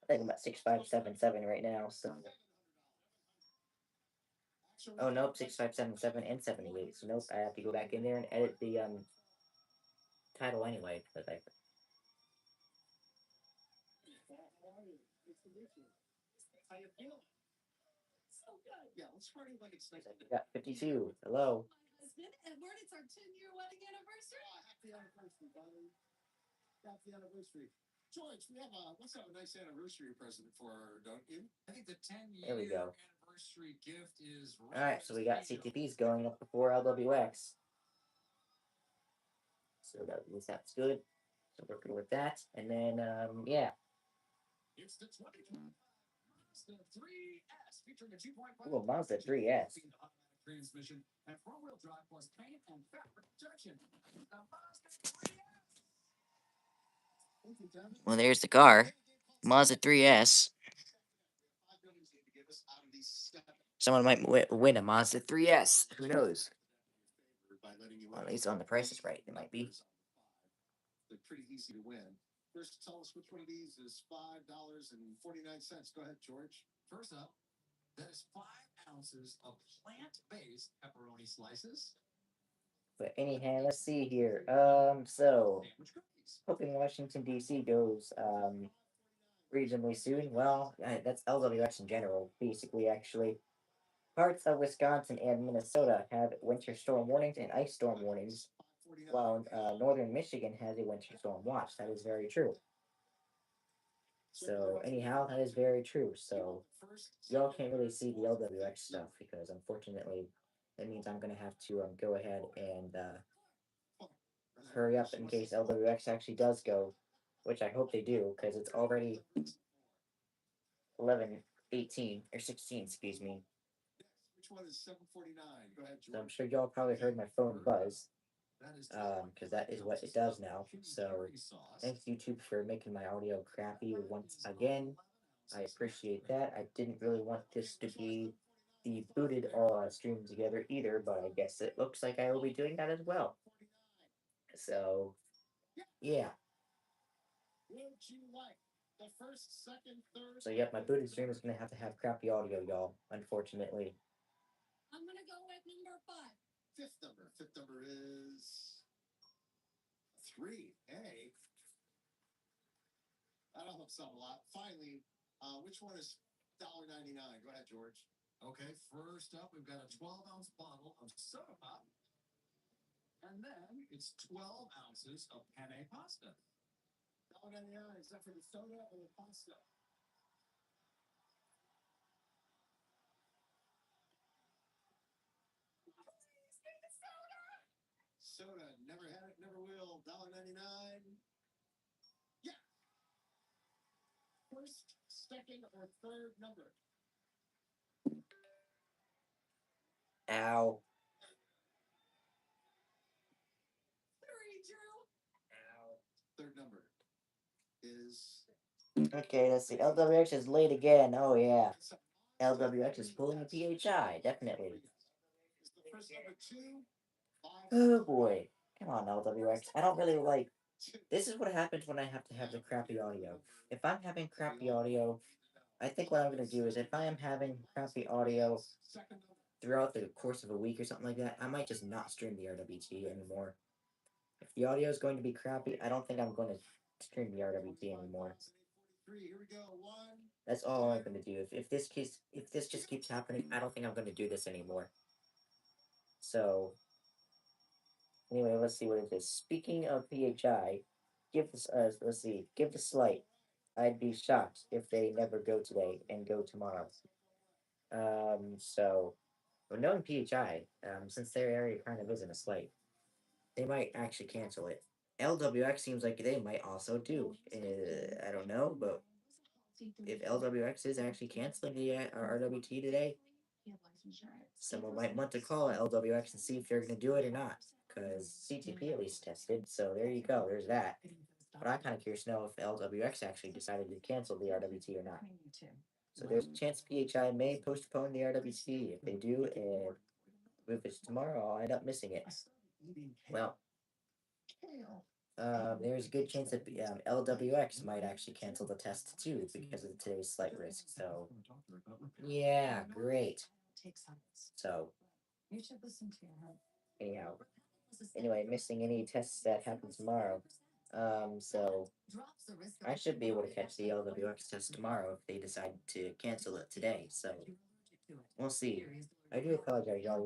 I think I'm at 6577 right now. So oh nope, 6577 and 78. So nope, I have to go back in there and edit the title anyway because I got 52. Hello. There we go. All right, so we got CTPs going up before LWX. So that at least that's good. So we're good with that. And then yeah. Ooh, Mazda 3S. Well, there's the car. Mazda 3S. Someone might win a Mazda 3S. Who knows? Well, at least on the price is right. It might be. But anyhow, let's see here. So hoping Washington D.C. goes reasonably soon. Well, that's LWX in general, basically. Actually, Parts of Wisconsin and Minnesota have winter storm warnings and ice storm warnings, while northern Michigan has a winter storm watch. That is very true. So anyhow, that is very true. So y'all can't really see the LWX stuff because unfortunately, that means I'm gonna have to go ahead and hurry up in case LWX actually does go, which I hope they do because it's already 11:18 or 16, excuse me. So I'm sure y'all probably heard my phone buzz, because that is what it does now. So thanks YouTube for making my audio crappy once again. I appreciate that. I didn't really want this to be the booted all stream together either, but I guess it looks like I will be doing that as well. So yeah. So yep, my booted stream is gonna have to have crappy audio, y'all. Unfortunately. Ow. Okay, let's see. LWX is late again. Oh yeah. LWX is pulling a PHI, definitely. Oh boy. Come on, LWX. I don't really like. This is what happens when I have to have the crappy audio. If I'm having crappy audio, I think what I'm gonna do is if I am having crappy audio throughout the course of a week or something like that, I might just not stream the RWT anymore. If the audio is going to be crappy, I don't think I'm going to stream the RWT anymore. That's all I'm going to do. If this just keeps happening, I don't think I'm going to do this anymore. So anyway, let's see what it is. Speaking of PHI, give this let's see, give the slight. I'd be shocked if they never go today and go tomorrow. So well, knowing PHI, since their area kind of isn't a slight, they might actually cancel it. LWX seems like they might also do. I don't know, but if LWX is actually canceling the RWT today, someone might want to call LWX and see if they're going to do it or not. Because CTP at least tested, so there you go. There's that. But I'm kind of curious to know if LWX actually decided to cancel the RWT or not. So there's a chance PHI may postpone the RWT. If they do, and if it's tomorrow, I'll end up missing it. Well, there's a good chance that LWX might actually cancel the test too because of today's slight risk. So, yeah, great. So, anyhow, anyway, missing any tests that happen tomorrow. So I should be able to catch the LWX test tomorrow if they decide to cancel it today. So we'll see. I do apologize, y'all.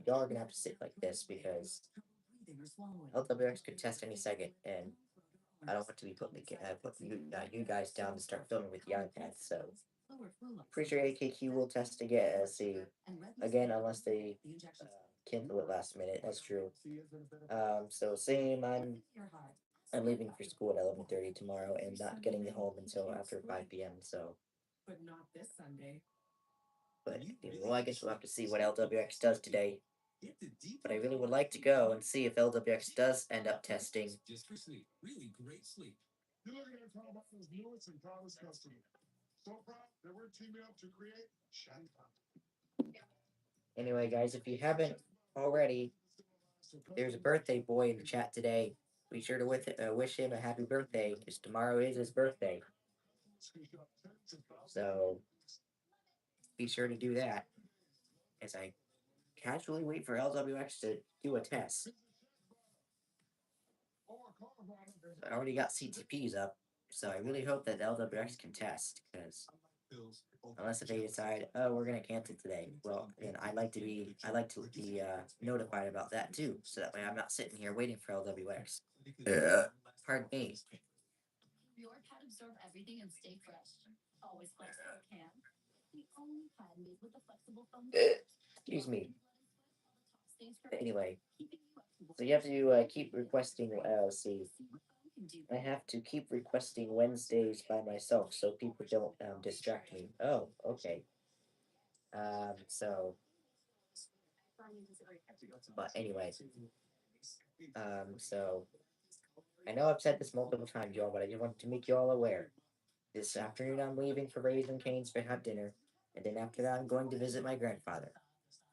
Y'all are gonna have to sit like this because LWX could test any second, and I don't want to be putting you guys down to start filming with the iPad. So pretty sure AKQ will test again. See again unless they cancel it last minute. That's true. So same. I'm leaving for school at 11:30 tomorrow and not getting home until after 5 p.m. So, but well, I guess we'll have to see what LWX does today. But I really would like to go and see if LWX does end up testing. Anyway, guys, if you haven't already, there's a birthday boy in the chat today. Be sure to wish him a happy birthday, because tomorrow is his birthday. So be sure to do that as I casually wait for LWX to do a test. I already got CTPs up, so I really hope that LWX can test, because Unless if they decide, oh, we're gonna cancel today. Well, then I like to be notified about that too, so that way I'm not sitting here waiting for LWX. Yeah. Pardon me. Excuse me. Anyway, so you have to keep requesting. Let's see. I have to keep requesting Wednesdays by myself so people don't distract me. Oh, okay. So, but anyway, so I know I've said this multiple times, y'all, but I just wanted to make you all aware. This afternoon, I'm leaving for Raising Cane's to have dinner, and then after that, I'm going to visit my grandfather.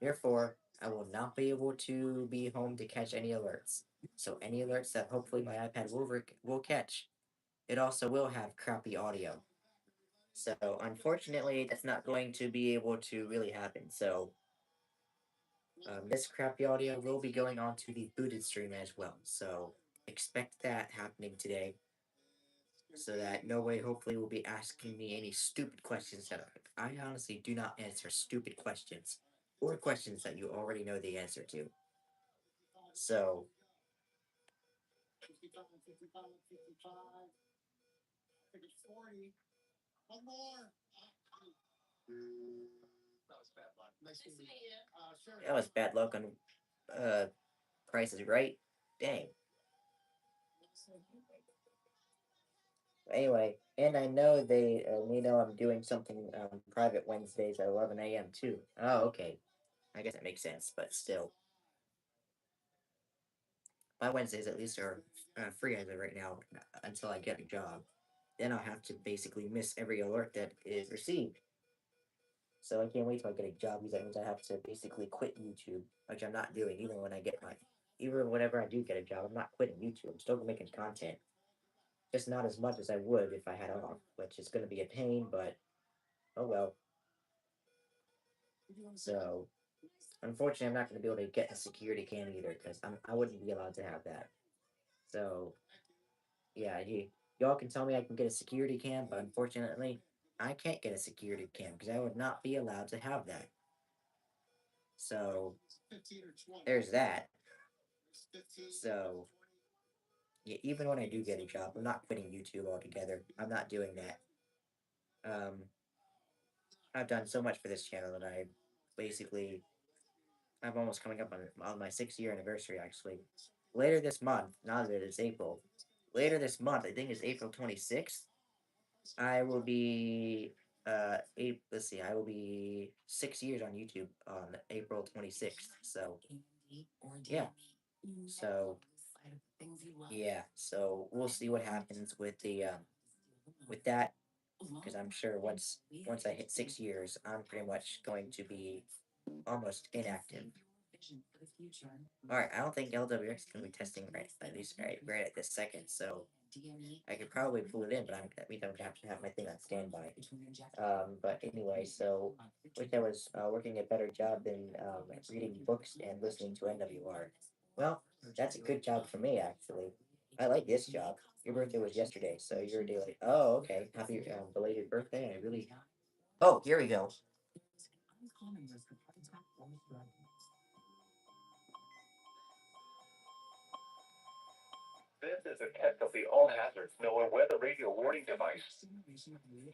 Therefore, I will not be able to be home to catch any alerts. So, any alerts that hopefully my iPad will catch, it also will have crappy audio. So, unfortunately, that's not going to be able to really happen. So, this crappy audio will be going on to the booted stream as well. So, expect that happening today so that no way hopefully will be asking me any stupid questions that I honestly do not answer stupid questions or questions that you already know the answer to. So that was bad luck on uh Price is Right. Dang. Anyway, and I know they know I'm doing something private Wednesdays at 11 a.m. too. Oh, okay. I guess that makes sense, but still, my Wednesdays at least are free as of right now until I get a job. Then I'll have to basically miss every alert that is received. So I can't wait till I get a job because that means I have to basically quit YouTube, which I'm not doing even when I get my, even whenever I do get a job, I'm not quitting YouTube. I'm still making content, just not as much as I would if I had off, which is going to be a pain, but oh well. So unfortunately, I'm not going to be able to get a security cam either because I wouldn't be allowed to have that. So yeah, y'all can tell me I can get a security cam, but unfortunately, I can't get a security cam because I would not be allowed to have that. So there's that. So yeah, even when I do get a job, I'm not quitting YouTube altogether. I'm not doing that. Um, I've done so much for this channel that I basically I'm almost coming up on my 6 year anniversary actually. Later this month, not that it's April. Later this month, I think it's April 26th. I will be let's see, I will be 6 years on YouTube on April 26th. So yeah. So yeah, so we'll see what happens with that because I'm sure once I hit 6 years, I'm pretty much going to be almost inactive. All right, I don't think LWX is going to be testing right at least right at this second, so I could probably pull it in, but that means I'm gonna have to have my thing on standby. But anyway, so wish I was working a better job than reading books and listening to NWR. Well, that's a good job for me actually. I like this job. Your birthday was yesterday, so you're a day late. Oh, okay. Happy belated birthday. I really. Oh, here we go. This is a test of the all hazards NOAA weather radio warning device.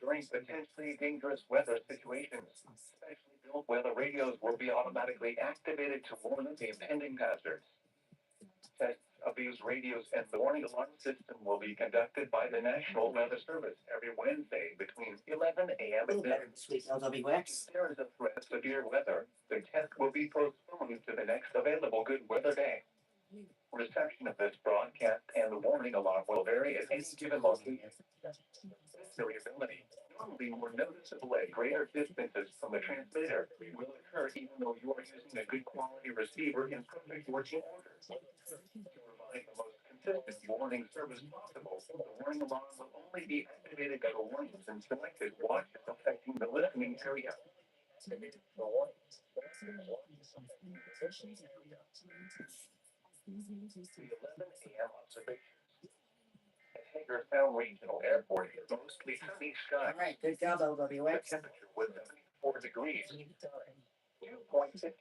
During potentially dangerous weather situations, specially built weather radios will be automatically activated to warn of the impending hazards. Tests of these radios and the warning alarm system will be conducted by the National Weather Service every Wednesday between 11 a.m. and noon. Sweet LWX. If there is a threat of severe weather, the test will be postponed to the next available good weather day. Reception of this broadcast and the warning alarm will vary at any given location. Variability, normally more noticeable at greater distances from the transmitter, will occur even though you are using a good quality receiver in perfect working order. To provide the most consistent warning service possible, the warning alarm will only be activated by the warnings and selected watches affecting the listening area. The warning the 11 a.m. observation. At Hagerstown Regional Airport is mostly sunny skies. All right, good job, The LWX. temperature was 74 degrees, dew point 57.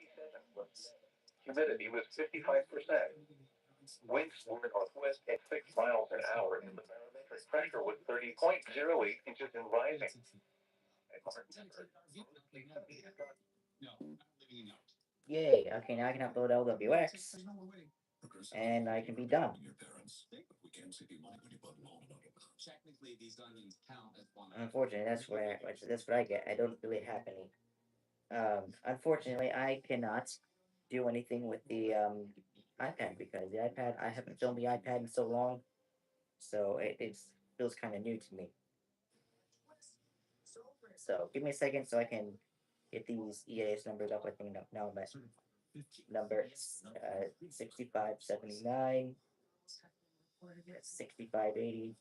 Humidity was 55%. Winds were northwest at 6 miles an hour, and the barometric pressure was 30.08 inches and rising. At Martinsburg, mostly sunny skies. Yay. Okay, now I can upload LWX and I can be done. Unfortunately, that's what I get. I don't really have any. Unfortunately, I cannot do anything with the iPad because the iPad I haven't filmed the iPad in so long, so it feels kind of new to me. So give me a second so I can get these EAS numbers up. I think now I'm at number 6579, 6580.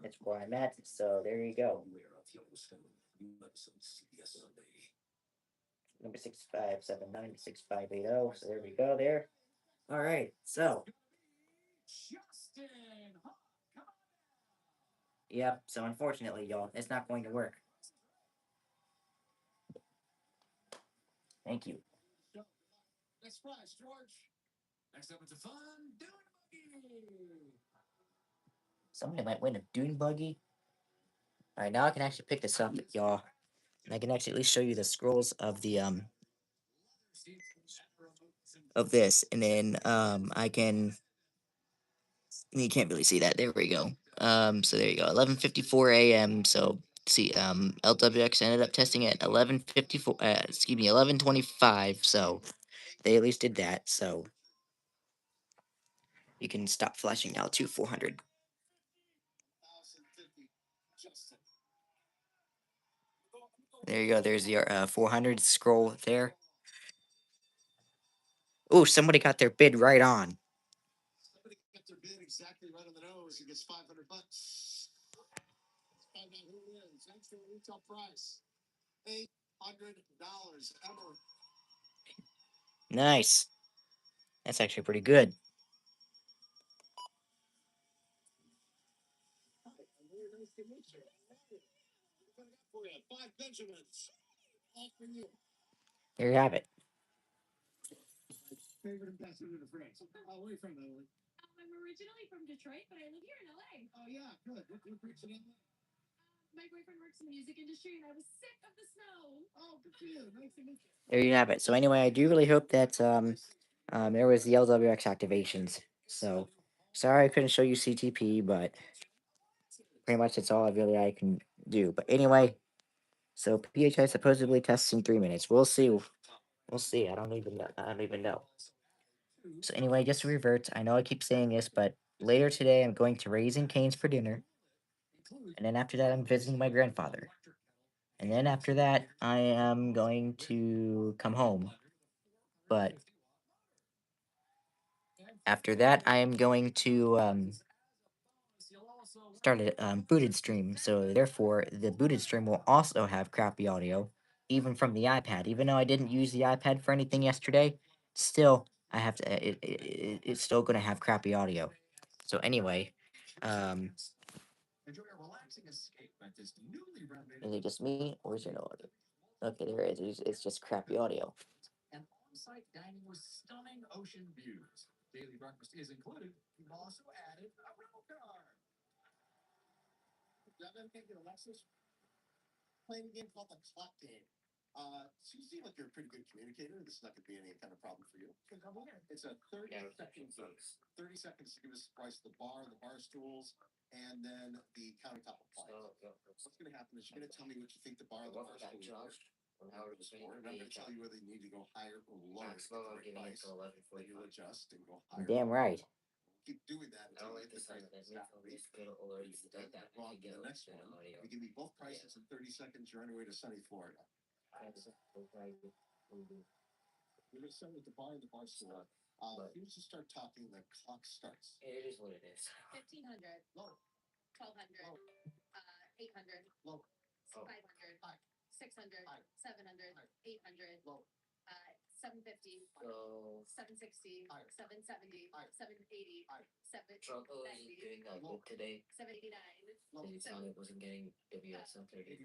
That's where I'm at. So there you go. Number 6579 to 6580. So there we go there. All right. So, yep. So unfortunately, y'all, it's not going to work. Thank you. Somebody might win a dune buggy. All right, now I can actually pick this up, y'all, and I can actually at least show you the scrolls of this, and then I can. You can't really see that. There we go. So there you go. 11:54 a.m. So see, LWX ended up testing at 11:54. Excuse me, 11:25. So they at least did that. So you can stop flashing now to 400. There you go. There's your 400 scroll there. Oh, somebody got their bid right on. Nice. That's actually pretty good. There you have it. There you have it. So anyway, I do really hope that there was the LWX activations. So sorry I couldn't show you CTP, but pretty much that's all I can do. But anyway, so PHI supposedly tests in 3 minutes. We'll see. We'll see. I don't even know. I don't even know. So anyway, just to revert, I know I keep saying this, but later today I'm going to Raising Cane's for dinner, and then after that I'm visiting my grandfather, and then after that I am going to come home. But after that I am going to start a booted stream. So therefore, the booted stream will also have crappy audio, even from the iPad. Even though I didn't use the iPad for anything yesterday, still I have to. It's still going to have crappy audio. So anyway, is it just me or is there no audio? Okay, there is. It's just crappy audio. Damn right. It is what it is. Trouble is doing good today. His stomach wasn't getting WS on 39.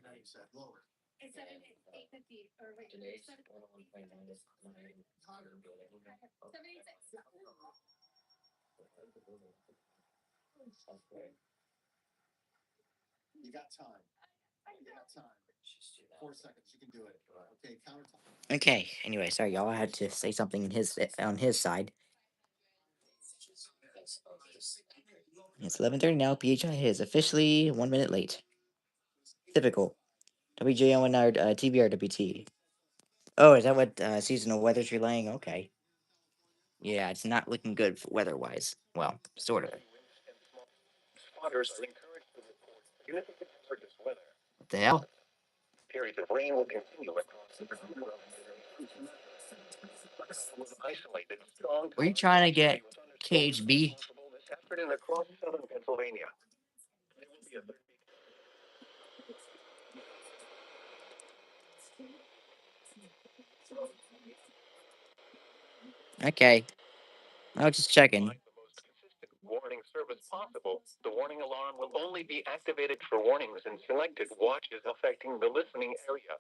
Today's 101.9 is 9. You got time. You got time. 4 seconds. You can do it. Okay, counter time. Okay. Anyway, sorry, y'all. I had to say something in his on his side. It's 11:30 now. PHI is officially 1 minute late. Typical. WJO and our TBRWT. Oh, is that what seasonal weather's relaying? Okay. Yeah, it's not looking good weather-wise. Well, sort of. Spotters are encouraged to report significant hazardous weather. What the hell? Periods of rain will continue across the perimeter of with isolated strong. Were you trying to get KHB? Possible this afternoon across southern Pennsylvania. There will be a Okay. I was just checking. like the most consistent warning service possible. The warning alarm will only be activated for warnings in selected watches affecting the listening area.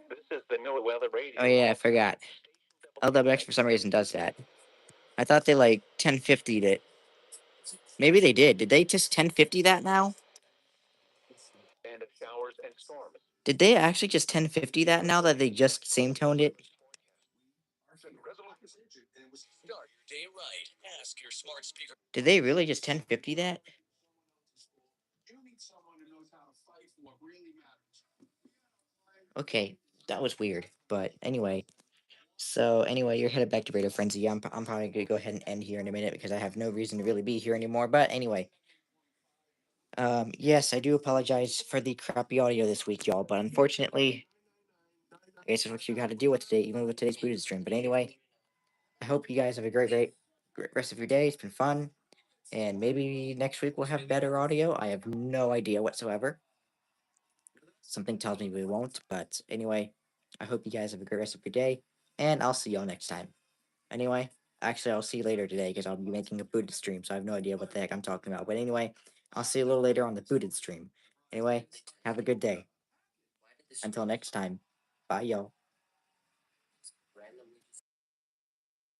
This is the NOAA Weather Radio. Oh yeah, I forgot. LWX for some reason does that. I thought they like 1050'd it. Maybe they did. Did they just 1050 that now? And showers and storms. Did they actually just 1050 that now that they just same toned it? Did they really just 1050 that? Okay, that was weird. But anyway, so anyway, you're headed back to Radio Frenzy. I'm probably gonna go ahead and end here in a minute because I have no reason to really be here anymore. But anyway, yes, I do apologize for the crappy audio this week, y'all. But unfortunately, I guess that's what you got to deal with today, even with today's booted stream. But anyway, I hope you guys have a great rest of your day. It's been fun. And maybe next week we'll have better audio. I have no idea whatsoever. Something tells me we won't. But anyway, I hope you guys have a great rest of your day. And I'll see y'all next time. Anyway, actually, I'll see you later today because I'll be making a booted stream. So I have no idea what the heck I'm talking about. But anyway, I'll see you a little later on the booted stream. Anyway, have a good day. Until next time. Bye, y'all.